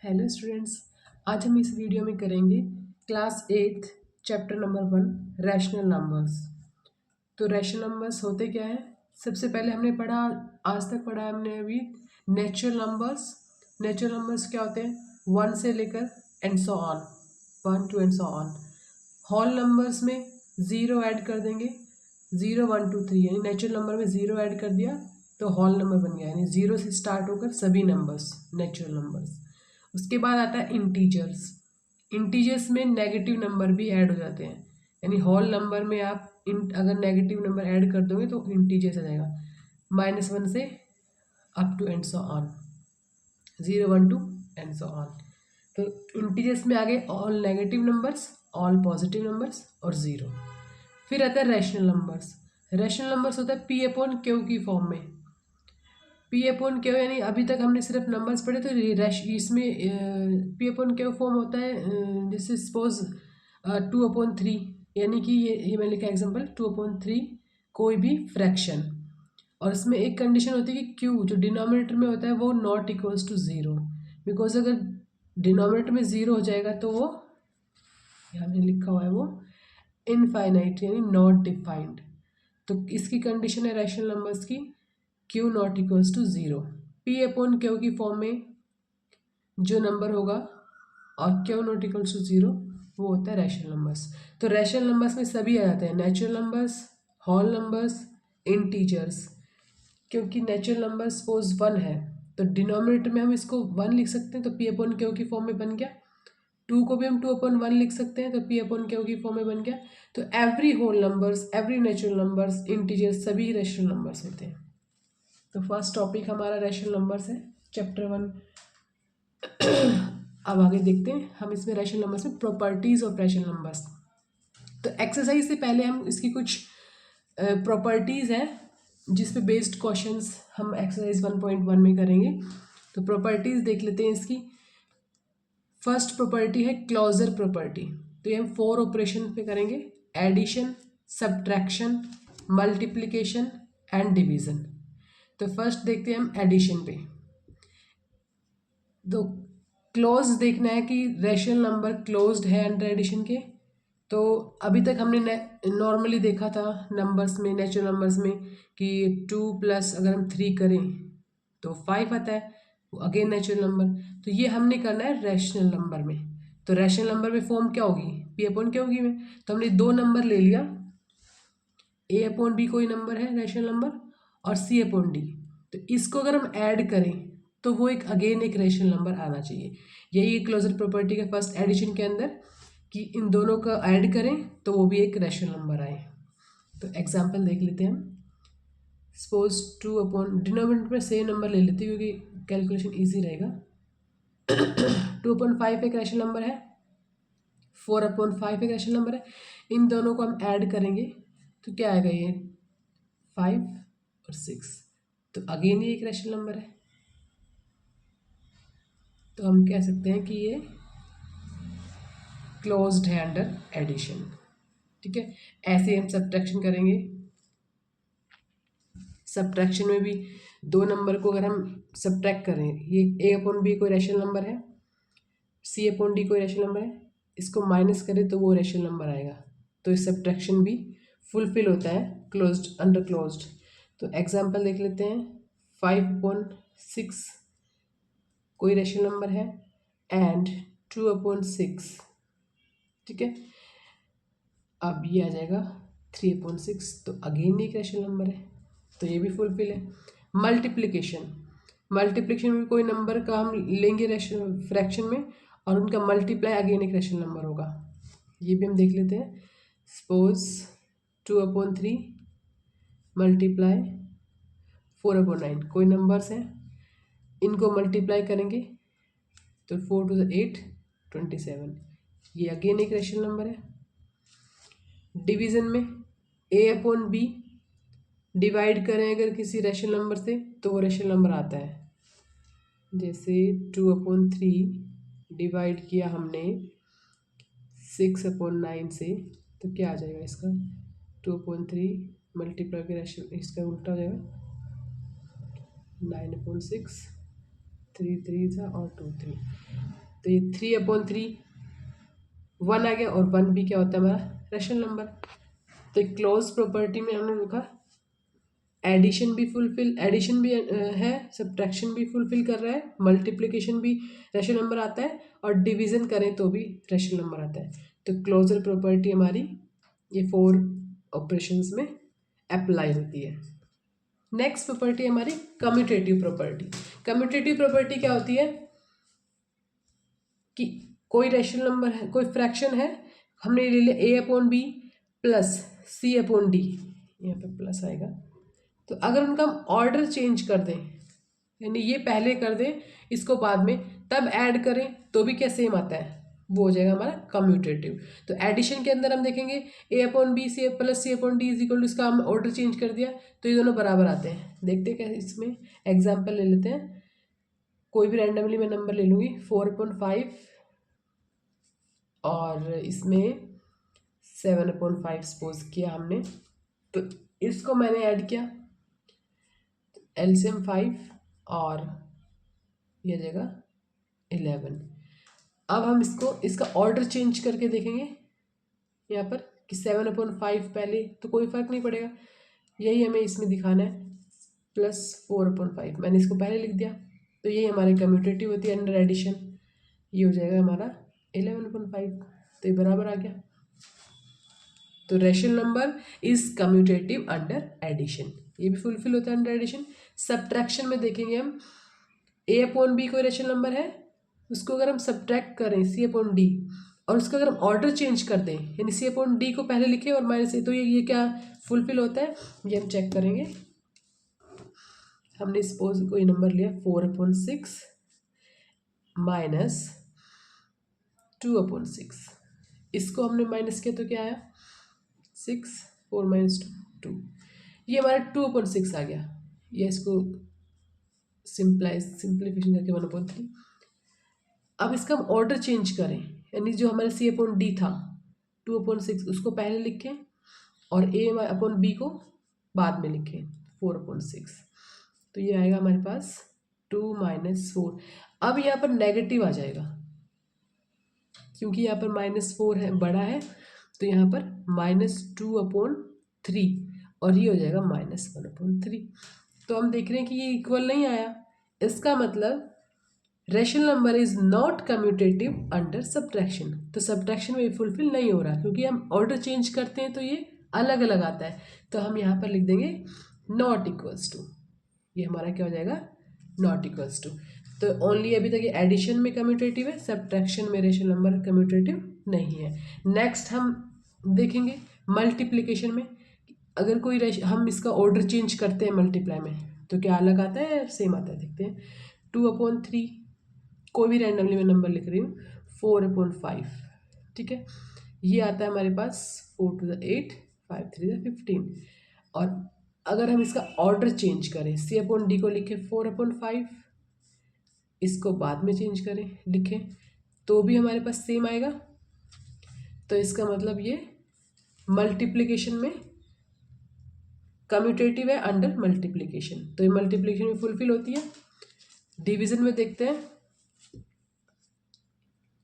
Hello students, आज हम इस वीडियो में करेंगे class 8 chapter number 1 rational numbers. तो रैशनल नंबर्स होते क्या है? सबसे पहले हमने पढ़ा, आज तक पढ़ा हमने अभी नेचुरल नंबर्स। नेचुरल नंबर्स क्या होते हैं? 1 से लेकर and so on, 1 two and so on. Whole numbers में ज़ीरो ऐड कर देंगे, 0 1 2 3, यानी नेचुरल नंबर में ज़ीरो ऐड कर दिया तो होल नंबर बन गया, यानी ज़ीरो से स्टार्ट होकर सभी नंबर्स नेचुरल नंबर्स। उसके बाद आता है इंटीजर्स। इंटीजर्स में नेगेटिव नंबर भी ऐड हो जाते हैं, यानी होल नंबर में आप अगर नेगेटिव नंबर ऐड कर दोगे तो इंटीजर्स आ जाएगा, -1 से up to and so on, 0 1 2 and so on. तो इंटीजर्स में आ गए all negative numbers, all positive numbers और ज़ीरो। फिर आता है रैशनल नंबर्स। रैशनल नंबर्स होता है पी अपॉन क्यू की फॉर्म में। पी अपॉन क्यू यानी अभी तक हमने सिर्फ नंबर्स पढ़े, तो इसमें पी अपॉन क्यू फॉर्म होता है, जैसे सपोज 2/3, यानी कि ये मैंने लिखा एग्जांपल 2/3 कोई भी फ्रैक्शन, और इसमें एक कंडीशन होती है कि क्यू जो डिनोमिनेटर में होता है वो not equals to zero, because अगर डिनोमिनेटर में ज़ीरो हो जाएगा तो वो यहाँ पे लिखा हुआ है वो इनफाइनाइट यानी नॉट डिफाइंड। तो इसकी कंडीशन है रैशनल नंबर्स की Q not equals to zero. P upon Q की फॉर्म में जो नंबर होगा और Q not equals to zero वो होता है रैशनल नंबर्स। तो रैशनल नंबर्स में सभी आ जाते हैं, natural numbers, whole numbers, integers. क्योंकि नेचुरल नंबर सपोज 1 है तो डिनोमिनेटर में हम इसको 1 लिख सकते हैं, तो पी अपॉन क्यू की फॉर्म में बन गया। 2 को भी हम 2/1 लिख सकते हैं, तो पी अपॉन क्यू की फॉर्म में बन गया। तो every whole numbers, every natural numbers, integers सभी रैशनल नंबर्स होते हैं। तो फर्स्ट टॉपिक हमारा रैशनल नंबर्स है, चैप्टर 1। अब आगे देखते हैं हम इसमें रैशनल नंबर्स में प्रॉपर्टीज ऑफ रैशनल नंबर्स। तो एक्सरसाइज से पहले हम इसकी कुछ प्रॉपर्टीज हैं जिस पे बेस्ड क्वेश्चंस हम एक्सरसाइज 1.1 में करेंगे। तो प्रॉपर्टीज देख लेते हैं इसकी। फर्स्ट प्रॉपर्टी है क्लोजर प्रॉपर्टी। तो ये हम 4 ऑपरेशन पे करेंगे, addition, subtraction, multiplication and division. तो फर्स्ट देखते हैं हम एडिशन पे। तो क्लोज देखना है कि रैशनल नंबर क्लोज्ड है अंडर एडिशन के। तो अभी तक हमने नॉर्मली देखा था नंबर्स में, नेचुरल नंबर्स में, कि 2 प्लस अगर हम 3 करें तो 5 आता है, वो अगेन नेचुरल नंबर। तो ये हमने करना है रैशनल नंबर में। तो रैशनल नंबर में फॉर्म क्या होगी? पी अपॉन क्या होगी में। तो हमने 2 नंबर ले लिया, ए अपॉन बी कोई नंबर है रैशनल नंबर, और सी अपॉन डी। तो इसको अगर हम ऐड करें तो वो एक अगेन एक रैशनल नंबर आना चाहिए। यही है क्लोजर प्रॉपर्टी का फर्स्ट एडिशन के अंदर, कि इन दोनों का ऐड करें तो वो भी एक रैशनल नंबर आए। तो एग्जांपल देख लेते हैं हम। सपोज 2 अपॉन, डिनोमिनेटर में सेम नंबर ले लेते हैं क्योंकि कैलकुलेशन ईजी रहेगा। 2/5 एक रैशनल नंबर है, 4/5 एक रैशनल नंबर है। इन दोनों को हम ऐड करेंगे तो क्या आएगा? ये 5 और 6, तो अगेन ये एक रैशनल नंबर है। तो हम कह सकते हैं कि ये क्लोज्ड है अंडर एडिशन। ठीक है, ऐसे हम सब्ट्रैक्शन करेंगे। सब्ट्रैक्शन में भी 2 नंबर को अगर हम सब्ट्रैक्ट करें, ये ए अपॉन बी कोई रैशनल नंबर है, सी अपॉन डी कोई रैशनल नंबर है, इसको माइनस करें तो वो रैशनल नंबर आएगा। तो इस सब्ट्रैक्शन भी फुलफिल होता है क्लोज्ड अंडर क्लोज्ड। तो एग्जांपल देख लेते हैं। 5/6 कोई रैशनल नंबर है एंड 2/6। ठीक है, अब ये आ जाएगा 3/6, तो अगेन एक रैशनल नंबर है, तो ये भी फुलफिल है। मल्टीप्लिकेशन, मल्टीप्लिकेशन में कोई नंबर का हम लेंगे रैशनल फ्रैक्शन में और उनका मल्टीप्लाई अगेन एक रैशनल नंबर होगा। ये भी हम देख लेते हैं। सपोज 2/3 मल्टीप्लाई 4/9 कोई नंबर्स हैं, इनको मल्टीप्लाई करेंगे तो 4 टू द 8 27, ये अगेन एक रैशनल नंबर है। डिवीजन में ए अपॉन बी डिवाइड करें अगर किसी रैशनल नंबर से तो वो रैशनल नंबर आता है। जैसे 2/3 डिवाइड किया हमने 6/9 से, तो क्या आ जाएगा इसका? 2/3 मल्टीप्लाई के रैशनल, इसका उल्टा हो जाएगा 9/6, 3 3 था और 2 3। तो ये 3/3 1 आ गया, और 1 भी क्या होता है हमारा रैशनल नंबर। तो क्लोज प्रॉपर्टी में हमने देखा एडिशन भी है, सब्ट्रैक्शन भी फुलफिल कर रहा है, मल्टीप्लिकेशन भी रैशनल नंबर आता है, और डिवीजन करें तो भी रैशनल नंबर आता है। तो क्लोजर प्रॉपर्टी हमारी ये 4 ऑपरेशंस में अप्लाई होती है। नेक्स्ट प्रॉपर्टी हमारी कम्यूटेटिव प्रॉपर्टी। कम्यूटेटिव प्रॉपर्टी क्या होती है कि कोई रैशनल नंबर है, कोई फ्रैक्शन है, हमने ले लिया A/B प्लस C/D, यहाँ पे प्लस आएगा। तो अगर उनका हम ऑर्डर चेंज कर दें, यानी ये पहले कर दें इसको बाद में, तब ऐड करें तो भी क्या सेम आता है, वो हो जाएगा हमारा कम्यूटेटिव। तो एडिशन के अंदर हम देखेंगे A/B C plus C/D is equal to, इसका हम ऑर्डर चेंज कर दिया तो ये दोनों बराबर आते हैं। देखते हैं कैसे, इसमें एग्जाम्पल ले लेते हैं। कोई भी रैंडमली मैं नंबर ले लूँगी 4/5 और इसमें 7/5 सपोज किया हमने, तो इसको मैंने ऐड किया, एलसीएम 5 और ये जगह 11। अब हम इसका ऑर्डर चेंज करके देखेंगे यहाँ पर कि 7/5 पहले, तो कोई फर्क नहीं पड़ेगा, यही हमें इसमें दिखाना है, प्लस 4/5 मैंने इसको पहले लिख दिया, तो यही हमारी कम्यूटेटिव होती है अंडर एडिशन। ये हो जाएगा हमारा 11/5, तो ये बराबर आ गया। तो rational number is commutative under addition, ये भी फुलफिल होता है अंडर एडिशन। सब्ट्रैक्शन में देखेंगे हम A/B कोई रैशनल नंबर है, उसको अगर हम सब्ट्रैक्ट करें C/D और उसका अगर हम ऑर्डर चेंज कर दें, यानी C/D को पहले लिखें और माइनस ए, तो ये क्या फुलफिल होता है, ये हम चेक करेंगे। हमने सपोज कोई नंबर लिया 4/6 माइनस 2/6, इसको हमने माइनस किया तो क्या आया 6, 4 माइनस 2, ये हमारा 2/6 आ गया। ये इसको सिंप्लीफिकेशन करके 1/3। अब इसका हम ऑर्डर चेंज करें, यानी जो हमारे C/D था 2/6 उसको पहले लिखें और A/B को बाद में लिखें 4/6, तो ये आएगा हमारे पास 2 - 4। अब यहाँ पर नेगेटिव आ जाएगा क्योंकि यहाँ पर -4 है, बड़ा है, तो यहाँ पर -2/3 और ये हो जाएगा -1/3। तो हम देख रहे हैं कि ये इक्वल नहीं आया, इसका मतलब rational number is not commutative under subtraction. तो सब्ट्रैक्शन में फुलफिल नहीं हो रहा क्योंकि हम ऑर्डर चेंज करते हैं तो ये अलग अलग आता है, तो हम यहाँ पर लिख देंगे नॉट इक्वल्स टू, ये हमारा क्या हो जाएगा नॉट इक्वल्स टू। तो ओनली अभी तक ये एडिशन में कम्यूटेटिव है, सब्ट्रैक्शन में रैशनल नंबर कम्यूटेटिव नहीं है। नेक्स्ट हम देखेंगे मल्टीप्लिकेशन में, अगर कोई हम इसका ऑर्डर चेंज करते हैं मल्टीप्लाई में तो क्या अलग आता है सेम आता है, देखते हैं। 2/3, कोई भी रैंडमली मैं नंबर लिख रही हूँ 4/5, ठीक है, ये आता है हमारे पास 4 to the 8 5 3 the 15। और अगर हम इसका ऑर्डर चेंज करें C/D को लिखें 4/5, इसको बाद में चेंज करें लिखें तो भी हमारे पास सेम आएगा। तो इसका मतलब ये मल्टीप्लिकेशन में कम्यूटेटिव है अंडर मल्टीप्लिकेशन, तो ये मल्टीप्लिकेशन में फुलफिल होती है। डिवीजन में देखते हैं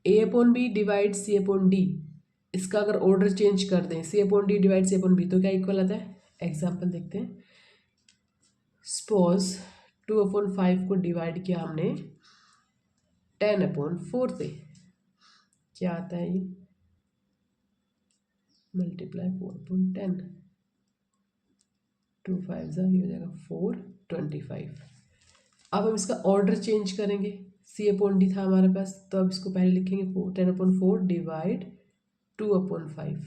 A/B डिवाइड C/D, इसका अगर ऑर्डर चेंज कर दें C/D डिवाइड C/B तो क्या इक्वल आता है। एग्जांपल देखते हैं, सपोज 2/5 को डिवाइड किया हमने 10/4 से, क्या आता है ये मल्टीप्लाई 4/10, 2 5 ये हो जाएगा 4 25। अब हम इसका ऑर्डर चेंज करेंगे, C/D था हमारे पास तो अब इसको पहले लिखेंगे 10/4 डिवाइड 2/5,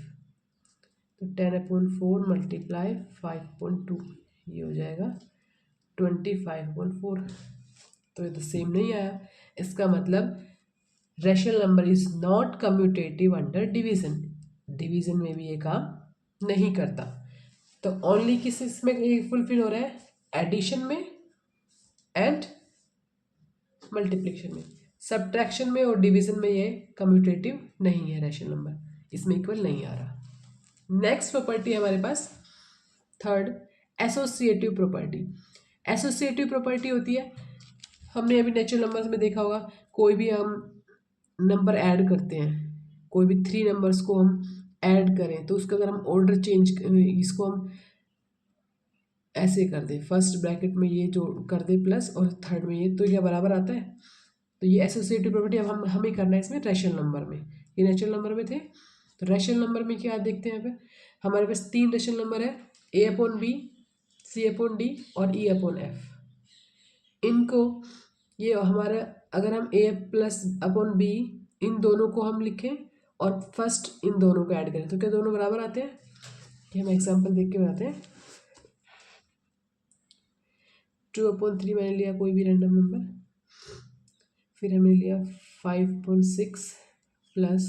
तो 10/4 मल्टीप्लाई 5/2, ये हो जाएगा 25/4। तो ये तो सेम नहीं आया, इसका मतलब rational number is not commutative under division, division में भी ये काम नहीं करता। तो ओनली किस इसमें ये फुलफिल हो रहा है, एडिशन में एंड मल्टीप्लिकेशन में, सब्ट्रैक्शन में और डिवीजन में ये कम्यूटेटिव नहीं है, रैशनल नंबर इसमें इक्वल नहीं आ रहा। नेक्स्ट प्रॉपर्टी हमारे पास third associative property. Associative property होती है, हमने अभी नेचुरल नंबर्स में देखा होगा, कोई भी हम नंबर ऐड करते हैं, कोई भी 3 नंबर्स को हम ऐड करें तो उसका अगर हम ऑर्डर चेंज, इसको हम ऐसे कर दें, फर्स्ट ब्रैकेट में ये जो कर दे प्लस और थर्ड में ये, तो क्या बराबर आता है। तो ये एसोसिएटिव प्रॉपर्टी अब हमें करना है इसमें रैशनल नंबर में। ये नेचुरल नंबर में थे, तो रैशनल नंबर में क्या देखते हैं यहाँ पे हमारे पास 3 रैशनल नंबर है, ए अपॉन बी, सी अपॉन डी और ई अपॉन एफ। इनको ये हमारा अगर हम ए प्लस अपॉन बी इन दोनों को हम लिखें और फर्स्ट इन दोनों को ऐड करें तो क्या दोनों बराबर आते हैं। ये हम एग्जाम्पल देख के बनाते हैं। 2/3 मैंने लिया कोई भी रैंडम नंबर, फिर हमने लिया 5/6 प्लस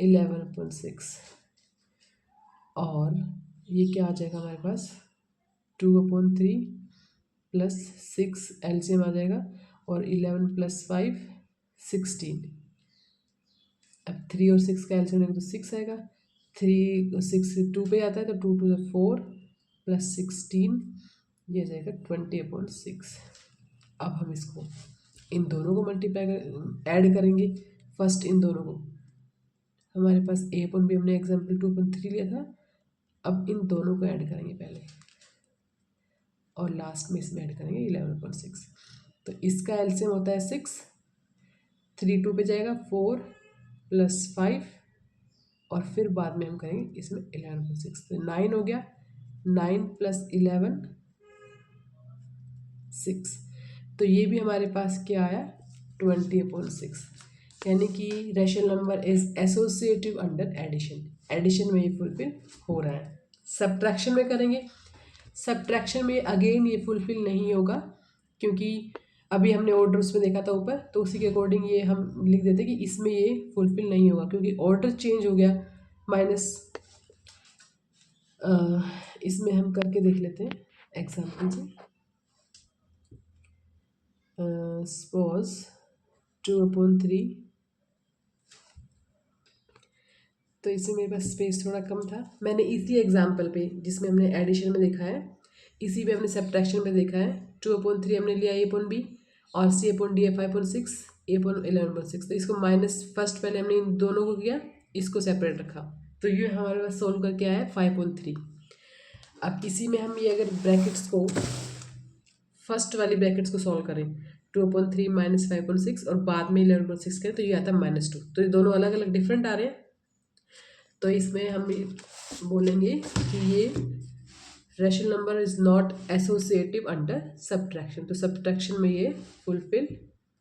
11/6 और ये क्या आ जाएगा हमारे पास 2/3 प्लस 6 एलसीएम आ जाएगा और 11 + 5 16। अब 3 और 6 का एलसीएम लेंगे तो 6 आएगा, 3 6 2 पे आता है तो 2 2 4 प्लस 16 ये आ जाएगा 20/6। अब हम इसको इन दोनों को मल्टीप्लाई ऐड करेंगे, फर्स्ट इन दोनों को हमारे पास ए अपॉन बी हमने एग्जाम्पल 2/3 लिया था, अब इन दोनों को ऐड करेंगे पहले और लास्ट में इसमें ऐड करेंगे 11/6। तो इसका एलसीएम होता है 6, 3 2 पे जाएगा 4 + 5 और फिर बाद में हम करेंगे इसमें 11/6 तो 9 हो गया, 9 + 11 6। तो ये भी हमारे पास क्या आया 20/6, यानी कि rational number is associative under addition. Addition में ये फुलफिल हो रहा है। सब्ट्रैक्शन में करेंगे, सब्ट्रैक्शन में अगेन ये फुलफिल नहीं होगा क्योंकि अभी हमने ऑर्डर उसमें देखा था ऊपर, तो उसी के अकॉर्डिंग ये हम लिख देते कि इसमें ये फुलफिल नहीं होगा क्योंकि ऑर्डर चेंज हो गया माइनस। इसमें हम करके देख लेते हैं एग्जाम्पल से। सपोज 2/3, तो इसमें मेरे पास स्पेस थोड़ा कम था, मैंने इसी एग्जाम्पल पे जिसमें हमने एडिशन में देखा है इसी पे हमने सब्ट्रैक्शन में देखा है। 2/3 हमने लिया ए अपॉन बी और सी अपॉन डी है 5/6, ए अपॉन 11/6। तो इसको माइनस फर्स्ट पहले हमने इन दोनों को किया, इसको सेपरेट रखा, तो ये हमारे पास सोल्व करके आया है 5/3। अब इसी में हम ये अगर ब्रैकेट्स को फर्स्ट वाली ब्रैकेट्स को सॉल्व करें 2/3 - 5/6 और बाद में 11/6 करें तो ये आता है -2। तो ये दोनों अलग अलग डिफरेंट आ रहे हैं, तो इसमें हम बोलेंगे कि ये rational number is not associative under subtraction. तो सब्ट्रैक्शन में ये फुलफिल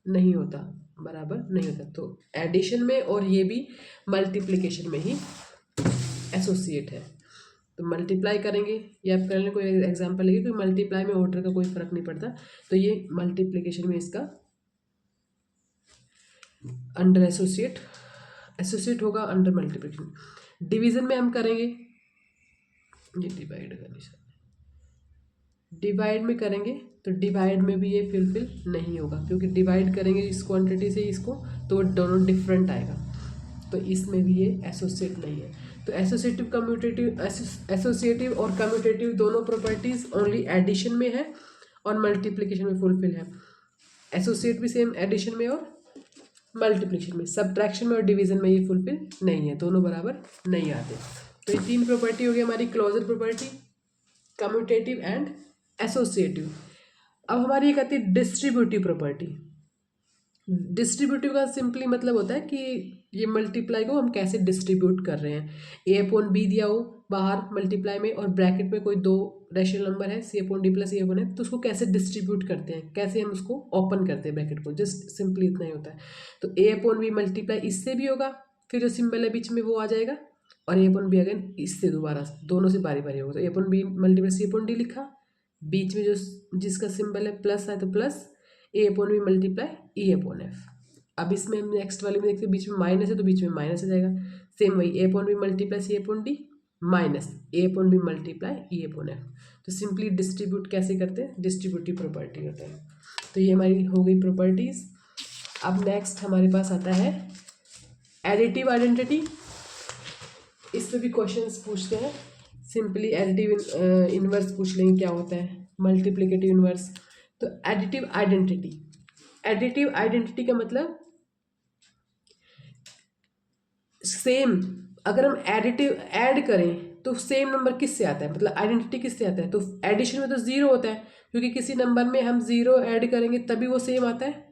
नहीं होता, बराबर नहीं होता। तो एडिशन में और ये भी मल्टीप्लिकेशन में ही एसोसिएट है। तो मल्टीप्लाई करेंगे या आप कर लें, कोई एग्जांपल लेंगे, कोई मल्टीप्लाई में ऑर्डर का कोई फर्क नहीं पड़ता, तो ये मल्टीप्लिकेशन में इसका अंडर एसोसिएट होगा अंडर मल्टीप्लिकेशन। डिवीजन में हम करेंगे, ये डिवाइड में करेंगे तो डिवाइड में भी ये फुलफिल नहीं होगा क्योंकि डिवाइड करेंगे इस क्वांटिटी से इसको तो दोनों डिफरेंट आएगा, तो इसमें भी ये एसोसिएट नहीं है। तो एसोसिएटिव और कम्यूटेटिव दोनों प्रॉपर्टीज ओनली एडिशन में है और मल्टीप्लिकेशन में फुलफिल है। एसोसिएट भी सेम एडिशन में और मल्टीप्लिकेशन में, सब्ट्रैक्शन में और डिवीजन में ये फुलफिल नहीं है, दोनों बराबर नहीं आते। तो ये 3 प्रॉपर्टी हो गई हमारी, closure property, commutative and associative. अब हमारी एक आती है डिस्ट्रीब्यूटिव प्रॉपर्टी। डिस्ट्रीब्यूटिव का सिंपली मतलब होता है कि ये मल्टीप्लाई को हम कैसे डिस्ट्रीब्यूट कर रहे हैं। ए अपॉन बी दिया हो बाहर मल्टीप्लाई में और ब्रैकेट में कोई दो रैशनल नंबर है सी upon D plus A upon है, तो उसको कैसे डिस्ट्रीब्यूट करते हैं, कैसे हम उसको ओपन करते हैं ब्रैकेट को, जस्ट सिंपली इतना ही होता है। तो ए अपॉन बी मल्टीप्लाई इससे भी होगा, फिर जो सिंबल है बीच में वो आ जाएगा और ए अपॉन बी अगेन इससे दोबारा, दोनों से बारी बारी होगा। तो ए upon B multiply C upon D लिखा, बीच में जो जिसका सिंबल है प्लस है तो plus, A upon B multiply E upon F. अब इसमें हम नेक्स्ट वाले में देखते हैं बीच में माइनस है तो बीच में माइनस आ जाएगा, सेम वही A upon B multiply C upon D minus A upon B multiply E upon F. तो सिंपली डिस्ट्रीब्यूट कैसे करते हैं, डिस्ट्रीब्यूटिव प्रॉपर्टी होता है। तो ये हमारी हो गई प्रॉपर्टीज। अब नेक्स्ट हमारे पास आता है एडिटिव आइडेंटिटी। इस पर भी क्वेश्चंस पूछते हैं, सिंपली एडिटिव इनवर्स पूछ लेंगे क्या होता है, मल्टीप्लिकेटिव इनवर्स। तो एडिटिव आइडेंटिटी का मतलब सेम अगर हम एडिटिव ऐड करें तो सेम नंबर किससे आता है, मतलब आइडेंटिटी किससे आता है, तो एडिशन में तो ज़ीरो होता है, क्योंकि किसी नंबर में हम ज़ीरो ऐड करेंगे तभी वो सेम आता है।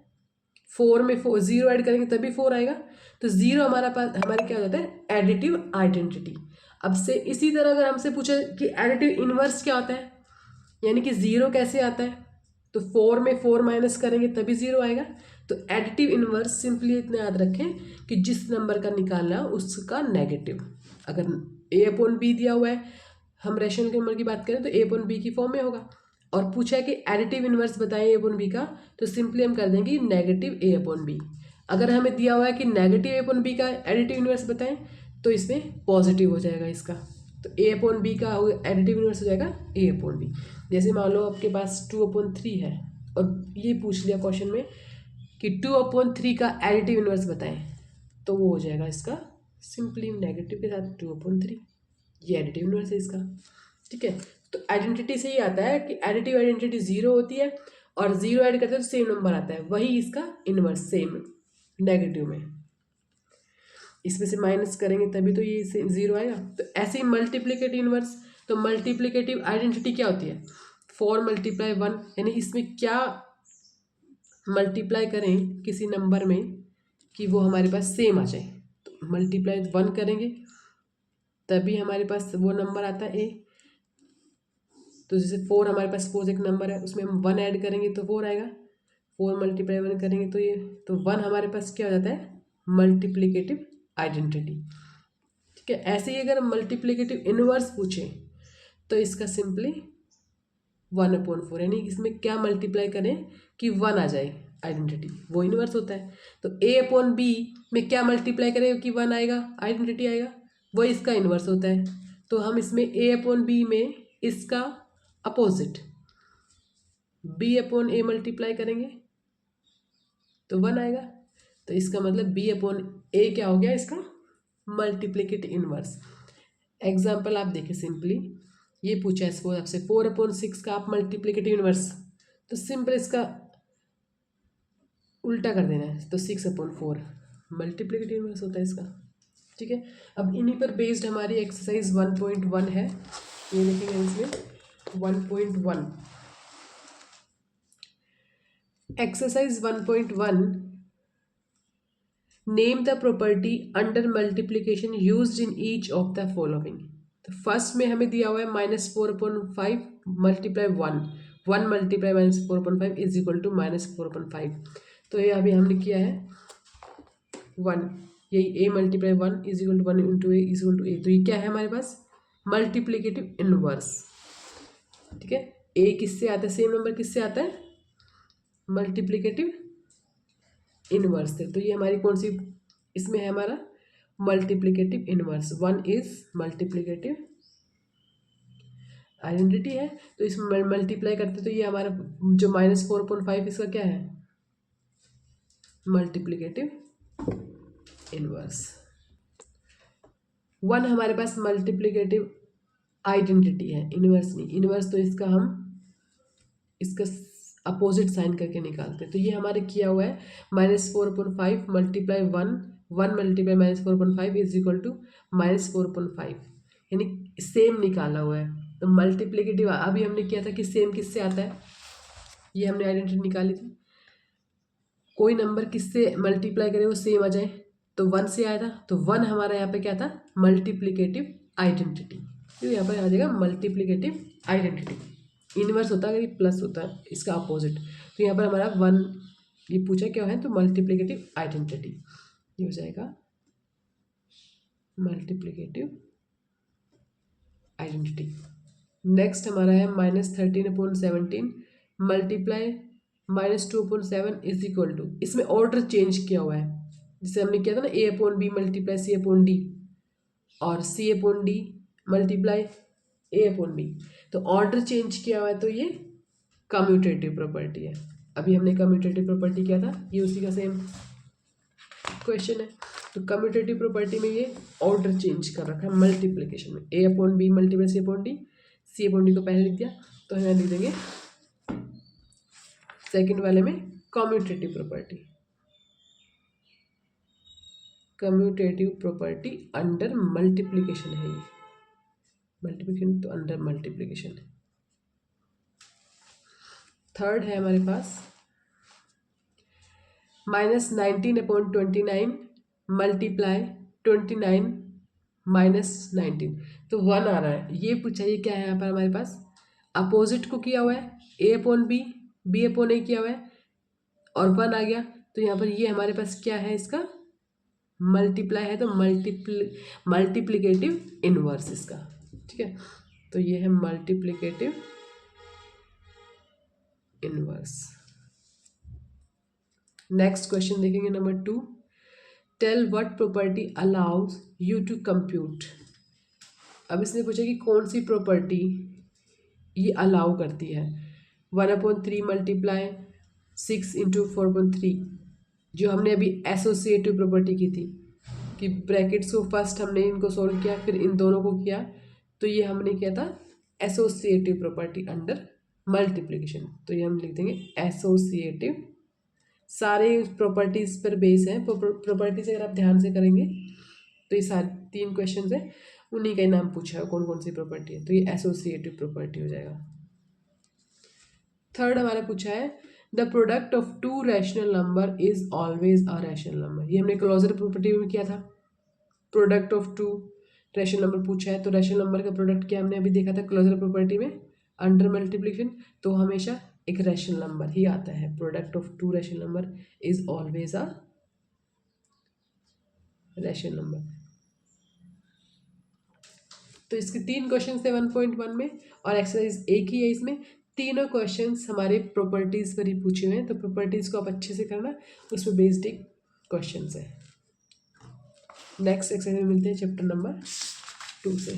4 में 4 ज़ीरो ऐड करेंगे तभी 4 आएगा, तो ज़ीरो हमारा पास हमारे क्या हो जाता है, एडिटिव आइडेंटिटी। अब से इसी तरह अगर हमसे पूछे कि एडिटिव इनवर्स क्या होता है, यानी कि ज़ीरो कैसे आता है, तो 4 में 4 माइनस करेंगे तभी ज़ीरो आएगा। तो एडिटिव इनवर्स सिंपली इतना याद रखें कि जिस नंबर का निकालना है उसका नेगेटिव, अगर ए अपॉन बी दिया हुआ है, हम रेशनल नंबर की बात करें तो ए अपॉन बी की फॉर्म में होगा, और पूछा है कि एडिटिव इनवर्स बताएं ए अपॉन बी का, तो सिंपली हम कर देंगे नेगेटिव ए अपॉन बी। अगर हमें दिया हुआ है कि नेगेटिव ए अपॉन बी का एडिटिव इनवर्स बताएं तो इसमें पॉजिटिव हो जाएगा इसका, तो ए अपॉन बी का एडिटिव इनवर्स हो जाएगा ए अपॉन बी। जैसे मान लो आपके पास 2/3 है और ये पूछ लिया क्वेश्चन में कि 2/3 का एडिटिव इनवर्स बताएं, तो वो हो जाएगा इसका सिंपली नेगेटिव के साथ 2/3, ये एडिटिव इनवर्स है इसका। ठीक है, तो आइडेंटिटी से ही आता है कि एडिटिव आइडेंटिटी ज़ीरो होती है और ज़ीरो ऐड करते हैं तो सेम नंबर आता है, वही इसका इनवर्स सेम नेगेटिव में, इसमें से माइनस करेंगे तभी तो ये ज़ीरो आएगा। तो ऐसे ही मल्टीप्लिकेटिव इनवर्स, तो मल्टीप्लिकेटिव आइडेंटिटी क्या होती है, 4 × 1, यानी इसमें क्या मल्टीप्लाई करें किसी नंबर में कि वो हमारे पास सेम आ जाए, तो मल्टीप्लाई 1 करेंगे तभी हमारे पास वो नंबर आता है ए। तो जैसे 4 हमारे पास सपोज एक नंबर है, उसमें हम 1 ऐड करेंगे तो 4 आएगा, 4 × 1 करेंगे तो ये, तो 1 हमारे पास क्या हो जाता है, मल्टीप्लिकेटिव आइडेंटिटी। ठीक है, ऐसे ही अगर मल्टीप्लिकेटिव इनवर्स पूछें तो इसका सिंपली 1/4, यानी इसमें क्या मल्टीप्लाई करें कि 1 आ जाए आइडेंटिटी, वो इनवर्स होता है। तो ए अपॉन बी में क्या मल्टीप्लाई करें कि 1 आएगा, आइडेंटिटी आएगा, वो इसका इनवर्स होता है। तो हम इसमें ए अपॉन बी में इसका opposite B upon A multiply करेंगे तो 1 आएगा, तो इसका मतलब बी अपॉन ए क्या हो गया, इसका मल्टीप्लिकेटिव इनवर्स। एग्जाम्पल आप देखें, सिंपली ये पूछा है सपोज आपसे 4/6 का आप मल्टीप्लिकेटिव इनवर्स, तो सिंपल इसका उल्टा कर देना है, तो 6/4 मल्टीप्लिकेटिव इनवर्स होता है इसका। ठीक है, अब इन्हीं पर बेस्ड हमारी एक्सरसाइज 1.1 है, ये लिखेंगे इसमें 1.1। Exercise 1.1, name the property under multiplication used in each of the following. तो फर्स्ट में हमें दिया हुआ है -4/5 multiply 1, 1 multiply -4/5 is equal to -4/5। तो ये अभी हमने किया है 1, यही a multiply 1 is equal to 1 into A is equal to A, तो ये क्या है हमारे पास, मल्टीप्लिकेटिव इनवर्स। ठीक है, a किससे आता है, सेम नंबर किससे आता है, मल्टीप्लिकेटिव इनवर्स है, तो ये हमारी कौन सी, इसमें है हमारा multiplicative inverse, 1 is multiplicative identity है। तो इसमें मल्टीप्लाई करते तो ये हमारा जो -4/5 इसका क्या है, मल्टीप्लिकेटिव इनवर्स। 1 हमारे पास मल्टीप्लिकेटिव आइडेंटिटी है, इनवर्स नहीं, इनवर्स तो इसका हम इसका अपोजिट साइन करके निकालते हैं। तो ये हमारे किया हुआ है -4/5 multiply 1, 1 multiply -4/5 is equal to -4/5, यानी सेम निकाला हुआ है। तो मल्टीप्लिकेटिव अभी हमने किया था कि सेम किससे आता है, ये हमने आइडेंटिटी निकाली थी, कोई नंबर किससे मल्टीप्लाई करे वो सेम आ जाए, तो 1 से आया था, तो 1 हमारा यहाँ पे क्या था, मल्टीप्लिकेटिव आइडेंटिटी, तो यहाँ पर आ जाएगा मल्टीप्लिकेटिव आइडेंटिटी। इनवर्स होता है अगर ये प्लस होता है इसका अपोजिट, तो यहाँ पर हमारा 1 ये पूछा क्या है, तो मल्टीप्लिकेटिव आइडेंटिटी, ये हो जाएगा मल्टीप्लिकेटिव आइडेंटिटी। नेक्स्ट हमारा है -13/17 मल्टीप्लाई -2/7 इज इक्वल टू, इसमें ऑर्डर चेंज किया हुआ है, जिसे हमने किया था ना a/b मल्टीप्लाई c/d और c/d मल्टीप्लाई a/b, तो ऑर्डर चेंज किया हुआ है, तो ये कम्यूटेटिव प्रॉपर्टी है। अभी हमने कम्यूटेटिव प्रॉपर्टी किया था, ये उसी का सेम क्वेश्चन है। तो कम्यूटेटिव प्रॉपर्टी में ये ऑर्डर चेंज कर रखा है मल्टीप्लिकेशन में, a/b मल्टीप्लाई c/d, c/d को पहले लिख दिया, तो हम लिख देंगे सेकंड वाले में commutative property, commutative property under multiplication है ये, मल्टीप्लिकेशन तो अंडर मल्टीप्लिकेशन है। थर्ड है हमारे पास -19/29 मल्टीप्लाई 29 -19, तो 1 आ रहा है। ये पूछा, ये क्या है यहाँ पर हमारे पास, अपोजिट को किया हुआ है, A/B, B/A किया हुआ है और 1 आ गया, तो यहाँ पर ये हमारे पास क्या है, इसका मल्टीप्लाई है, तो मल्टीप्लिकेटिव इनवर्स इसका, ठीक है। तो ये है मल्टीप्लिकेटिव इनवर्स। नेक्स्ट क्वेश्चन देखेंगे number 2, tell what property allows you to compute. अब इसने पूछा कि कौन सी प्रॉपर्टी ये अलाउ करती है। 1/3 मल्टीप्लाई 6 × 4/3, जो हमने अभी एसोसिएटिव प्रॉपर्टी की थी कि ब्रैकेट्स को फर्स्ट हमने इनको सोल्व किया, फिर इन दोनों को किया, तो ये हमने किया था एसोसिएटिव प्रॉपर्टी अंडर मल्टीप्लिकेशन। तो ये हम लिख देंगे एसोसिएटिव। सारे प्रॉपर्टीज पर बेस हैं, प्रॉपर्टीज अगर आप ध्यान से करेंगे तो ये सारे 3 क्वेश्चन है, उन्हीं का ही नाम पूछा है कौन कौन सी प्रॉपर्टी है, तो ये एसोसिएटिव प्रॉपर्टी हो जाएगा। थर्ड हमारा पूछा है the product of 2 rational number is always a rational number. ये हमने क्लोजर प्रॉपर्टी में किया था, प्रोडक्ट ऑफ 2 रैशनल नंबर पूछा है, तो रैशनल नंबर का प्रोडक्ट क्या हमने अभी देखा था क्लोजर प्रॉपर्टी में, अंडर मल्टीप्लिकेशन, तो हमेशा एक रैशनल नंबर ही आता है। Product of 2 rational number is always a rational number. तो इसके 3 क्वेश्चन थे 1.1 में और एक्सरसाइज एक ही है इसमें। तीनों क्वेश्चंस हमारे प्रॉपर्टीज पर ही पूछे हुए हैं, तो प्रॉपर्टीज को आप अच्छे से करना, उसमें बेस्ड एक क्वेश्चन है। नेक्स्ट एक्सरसाइज में मिलते हैं चैप्टर नंबर 2 से।